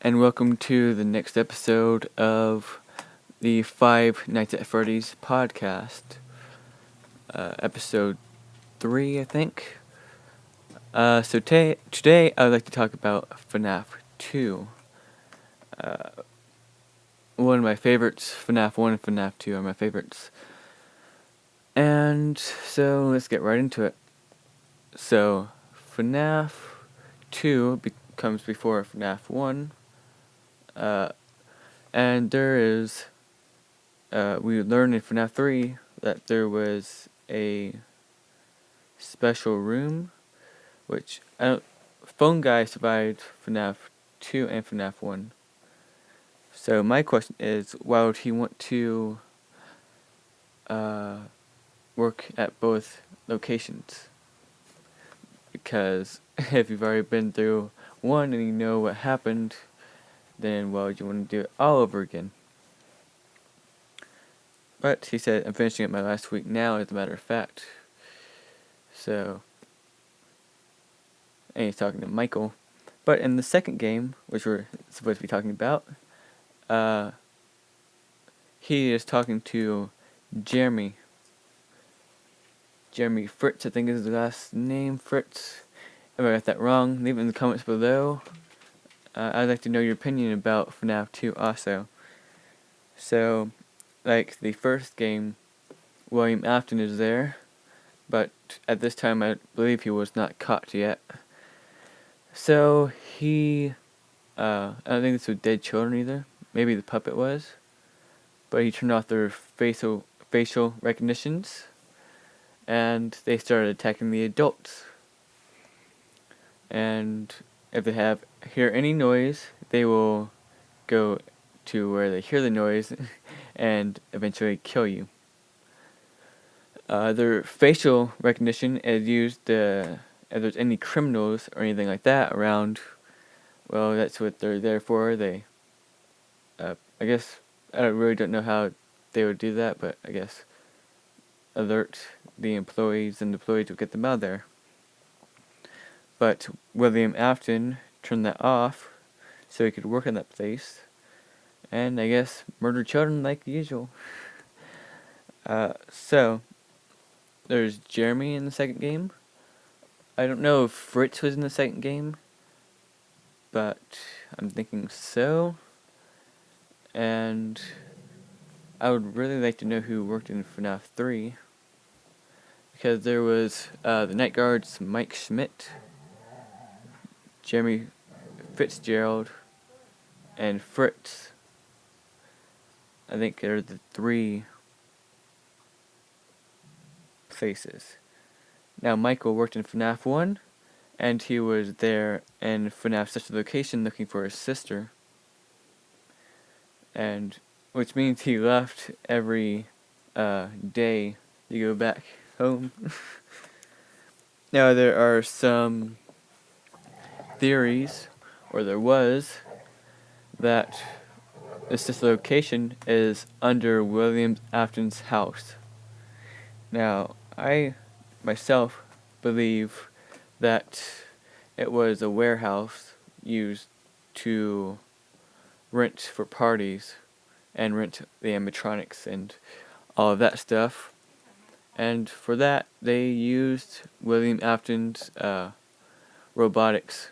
and welcome to the next episode of the Five Nights at Freddy's podcast. Episode 3, I think. Today I would like to talk about FNAF 2. One of my favorites, FNAF 1 and FNAF 2 are my favorites. And so let's get right into it. So, FNAF 2 comes before FNAF 1. And there is, we learned in FNAF 3 that there was a special room, which, Phone Guy survived FNAF 2 and FNAF 1. So my question is, why would he want to work at both locations? Because if you've already been through one and you know what happened, then why would you want to do it all over again? But he said, I'm finishing up my last week now, as a matter of fact. So, and he's talking to Michael. But in the second game, which we're supposed to be talking about, he is talking to Jeremy. Jeremy Fritz, I think is his last name, Fritz. If I got that wrong, leave it in the comments below. I'd like to know your opinion about FNAF 2 also. So, like the first game, William Afton is there, but at this time I believe he was not caught yet. So he, I don't think this was dead children either. Maybe the puppet was, but he turned off their facial recognitions, and they started attacking the adults. And if they hear any noise, they will go to where they hear the noise and eventually kill you. Their facial recognition is used if there's any criminals or anything like that around. Well, that's what they're there for. They, I guess, I really don't know how they would do that, but I guess alert the employees, and the employees will get them out of there. But William Afton turned that off so he could work in that place, and I guess murder children like usual. So there's Jeremy in the second game. I don't know if Fritz was in the second game, but I'm thinking so. And I would really like to know who worked in FNAF 3, because there was the Night Guard's Mike Schmidt, Jeremy Fitzgerald, and Fritz. I think they're the three places. Now Michael worked in FNAF 1, and he was there in FNAF Sister Location looking for his sister. And which means he left every day to go back home. Now there are some theories, or there was, that the sister location is under William Afton's house. Now, I myself believe that it was a warehouse used to rent for parties and rent the animatronics and all of that stuff. And for that, they used William Afton's Robotics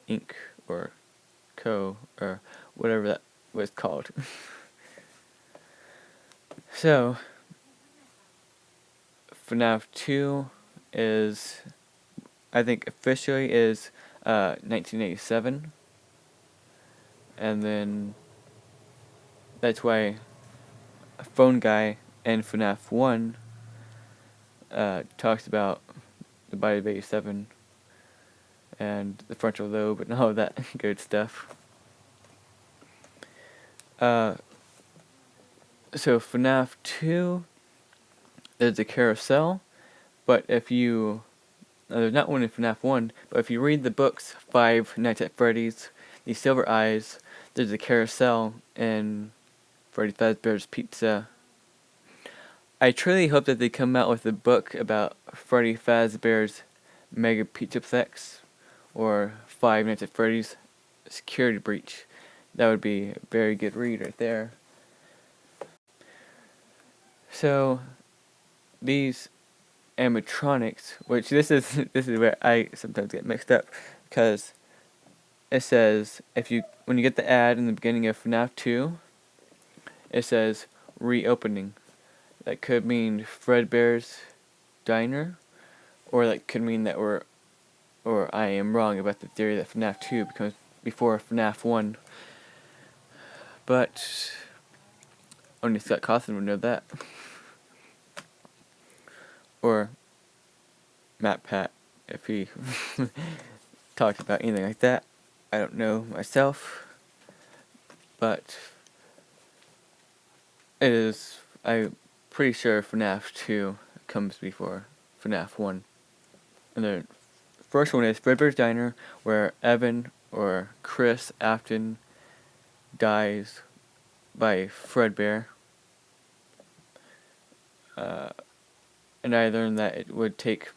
Inc. or Co. or whatever that was called. So, FNAF 2 is, I think officially is 1987. And then that's why Phone Guy in FNAF 1 talks about the body of 87 and the frontal lobe and all of that good stuff. So FNAF 2, there's a carousel, but if you, there's not one in FNAF 1, but if you read the books, Five Nights at Freddy's, The Silver Eyes, there's a carousel in Freddy Fazbear's Pizza. I truly hope that they come out with a book about Freddy Fazbear's Mega Pizzaplex, or Five Nights at Freddy's security breach. That would be a very good read right there. So these animatronics, which this is where I sometimes get mixed up, because it says when you get the ad in the beginning of FNAF 2, it says reopening. That could mean Fredbear's Diner, or that could mean that I am wrong about the theory that FNAF 2 becomes before FNAF 1. But only Scott Cawthon would know that. Or Matt Pat, if he talked about anything like that. I don't know myself. But I'm pretty sure FNAF 2 comes before FNAF 1. And the first one is Fredbear's Diner, where Evan or Chris Afton dies by Fredbear. And I learned that it would take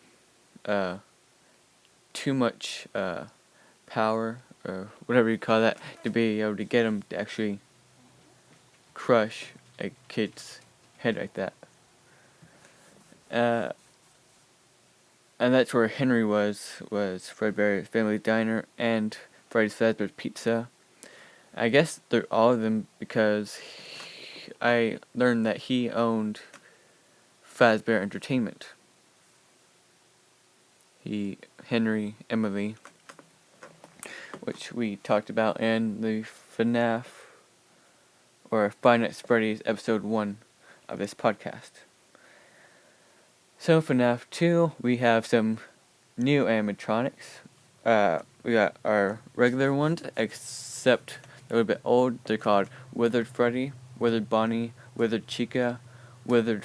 too much power, or whatever you call that, to be able to get him to actually crush a kid's head like that. And that's where Henry was Fredbear's Family Diner and Freddy's Fazbear's Pizza. I guess they're all of them because I learned that he owned Fazbear Entertainment. Henry, Emily, which we talked about in the FNAF or Five Nights at Freddy's episode 1 of this podcast. So FNAF 2, we have some new animatronics. We got our regular ones, except they're a little bit old. They're called Withered Freddy, Withered Bonnie, Withered Chica, Withered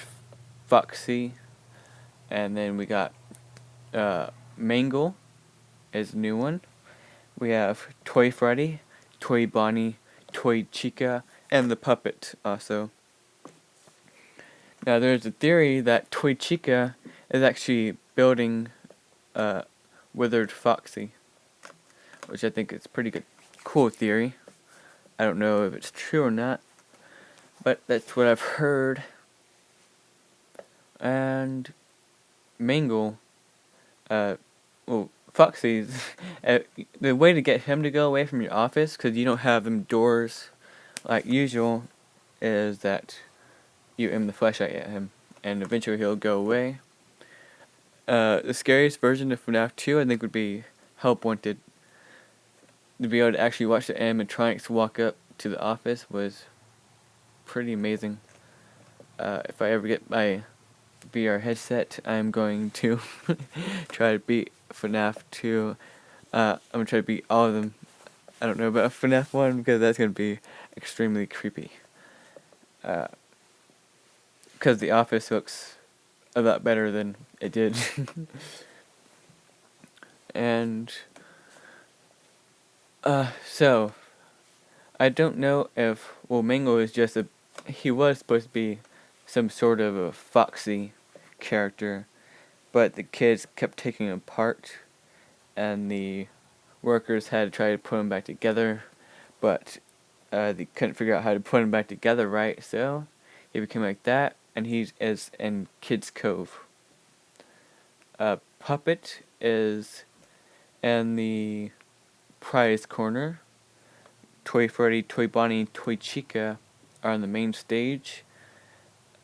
Foxy, and then we got Mangle is a new one. We have Toy Freddy, Toy Bonnie, Toy Chica, and the puppet also. Now there's a theory that Toy Chica is actually building Withered Foxy, which I think is a pretty cool theory. I don't know if it's true or not, but that's what I've heard. And Mangle, Foxy's, the way to get him to go away from your office, because you don't have them doors like usual, is that you aim the flashlight at him, and eventually he'll go away. The scariest version of FNAF 2, I think, would be Help Wanted. To be able to actually watch the animatronics walk up to the office was pretty amazing. If I ever get my VR headset, I'm going to try to beat FNAF 2. I'm going to try to beat all of them. I don't know about FNAF 1 because that's going to be extremely creepy. Because the office looks a lot better than it did. And so I don't know if Mango is just he was supposed to be some sort of a foxy character, but the kids kept taking him apart, and the workers had to try to put him back together, but they couldn't figure out how to put him back together right, so he became like that, and he's in Kids Cove. Puppet is in the prize corner. Toy Freddy, Toy Bonnie, Toy Chica are on the main stage.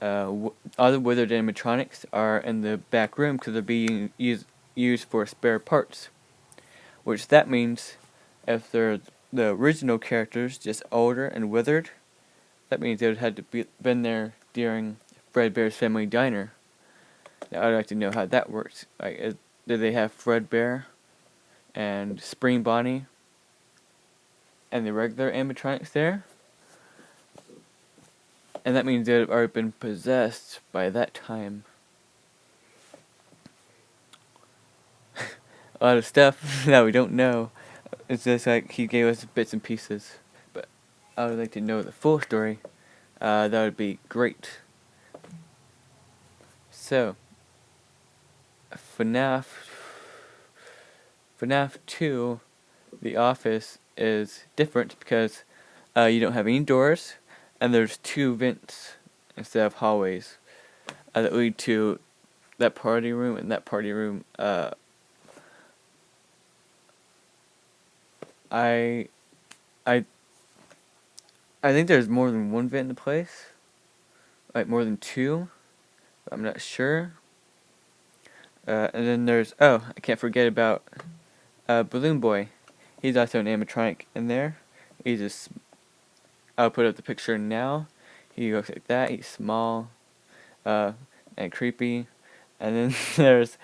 Other withered animatronics are in the back room because they're being used for spare parts. Which that means if they're the original characters, just older and withered, that means they would have to been there during Fredbear's Family Diner. Now I'd like to know how that works. Like, did they have Fredbear and Spring Bonnie and the regular animatronics there? And that means they'd have already been possessed by that time. A lot of stuff that we don't know. It's just like he gave us bits and pieces. But I would like to know the full story. That would be great. So, FNAF 2, The Office is different because you don't have any doors, and there's 2 vents instead of hallways that lead to that party room and that party room. I I I think there's more than 1 vent in the place, like more than 2. But I'm not sure. And then there's I can't forget about Balloon Boy. He's also an animatronic in there. He's just I'll put up the picture now. He looks like that. He's small, and creepy. And then there's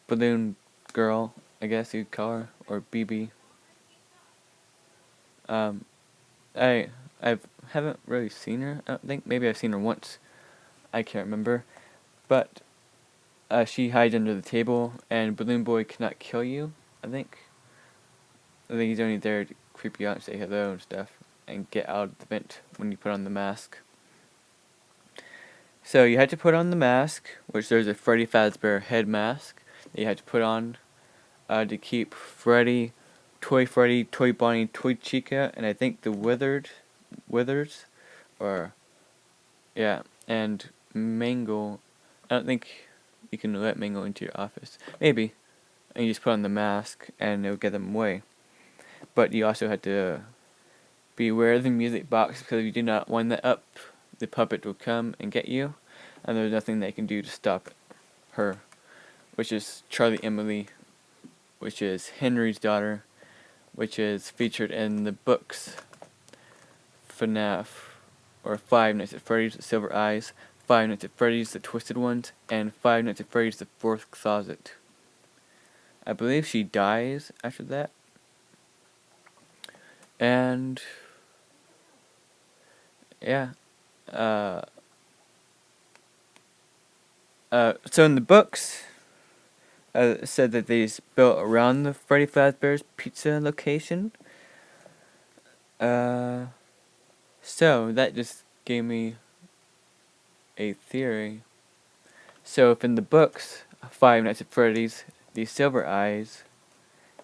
Balloon Girl, I guess you'd call her, or BB. I haven't really seen her. I don't think maybe I've seen her once. I can't remember, but she hides under the table, and Balloon Boy cannot kill you. I think he's only there to creep you out and say hello and stuff, and get out of the vent when you put on the mask. So you had to put on the mask, which there's a Freddy Fazbear head mask that you had to put on to keep Freddy, Toy Bonnie, Toy Chica, and I think the Withers, or yeah, and Mangle. I don't think you can let Mangle into your office. Maybe, and you just put on the mask and it'll get them away. But you also had to be aware of the music box, because if you do not wind that up, the puppet will come and get you, and there's nothing they can do to stop her, which is Charlie Emily, which is Henry's daughter, which is featured in the books FNAF, or Five Nights at Freddy's, The Silver Eyes, Five Nights at Freddy's, The Twisted Ones, and Five Nights at Freddy's, The Fourth Closet. I believe she dies after that. And yeah, so in the books, it said that they built around the Freddy Fazbear's Pizza location. So that just gave me a theory. So if in the books, Five Nights at Freddy's, The Silver Eyes,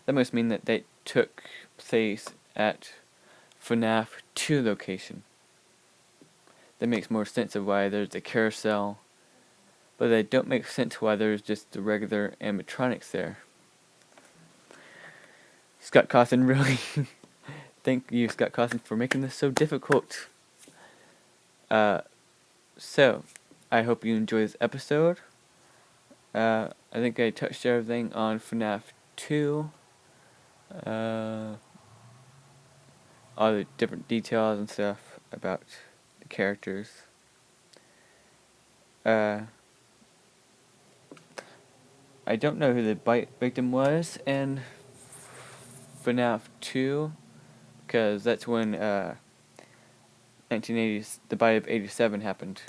that must mean that they took place at FNAF 2 location. That makes more sense of why there's a carousel, but they don't make sense why there's just the regular animatronics there. Scott Cawthon, really, thank you, Scott Cawthon, for making this so difficult. So, I hope you enjoy this episode. I think I touched everything on FNAF 2. All the different details and stuff about the characters. I don't know who the bite victim was in FNAF 2, because that's when 1980s, the bite of 87 happened,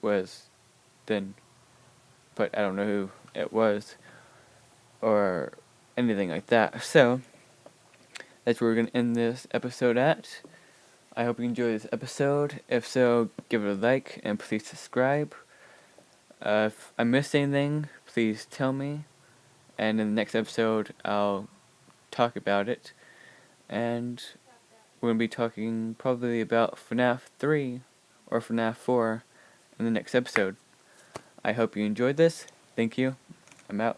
was then, but I don't know who it was, or anything like that. So, that's where we're going to end this episode at. I hope you enjoyed this episode. If so, give it a like, and please subscribe. If I missed anything, please tell me, and in the next episode, I'll talk about it, and we're going to be talking probably about FNAF 3 or FNAF 4 in the next episode. I hope you enjoyed this. Thank you. I'm out.